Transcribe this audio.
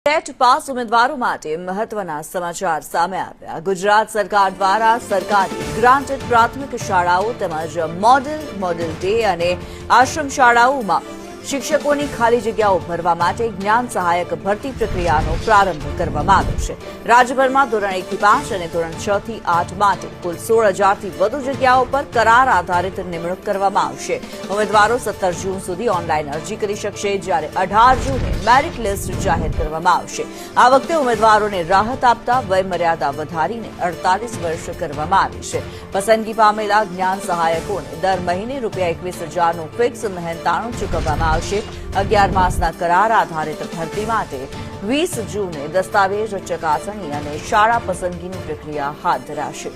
TET pass ઉમેદવારો માટે મહત્વના સમાચાર સામે આવ્યા। ગુજરાત સરકાર દ્વારા સરકારી ગ્રાન્ટેડ પ્રાથમિક શાળાઓ તેમજ મોડેલ ડે અને આશ્રમ શાળાઓમાં શિક્ષકોની ખાલી જગ્યાઓ ભરવા માટે જ્ઞાન સહાયક ભરતી પ્રક્રિયાનો પ્રારંભ કરવામાં આવ્યો છે। રાજ્યભરમાં ધોરણ 1 થી 5 અને ધોરણ 6 થી 8 માટે કુલ 16,000થી વધુ જગ્યાઓ પર કરાર આધારિત નિમણૂક કરવામાં આવશે। ઉમેદવારો 17 જૂન સુધી ઓનલાઈન અરજી કરી શકશે, જ્યારે 18 જૂને મેરિટ લિસ્ટ જાહેર કરવામાં આવશે। આ વખતે ઉમેદવારોને રાહત આપતા વયમર્યાદા વધારીને 48 વર્ષ કરવામાં આવી છે। પસંદગી પામેલા જ્ઞાન સહાયકોને દર મહિને ₹21,000નું ફિક્સ મહેનતાણું ચૂકવવામાં આવશે। 11 માસના કરાર આધારિત ભરતી માટે 20 જૂને દસ્તાવેજ ચકાસણી અને શાળા પસંદગીની પ્રક્રિયા હાથ ધરાશે।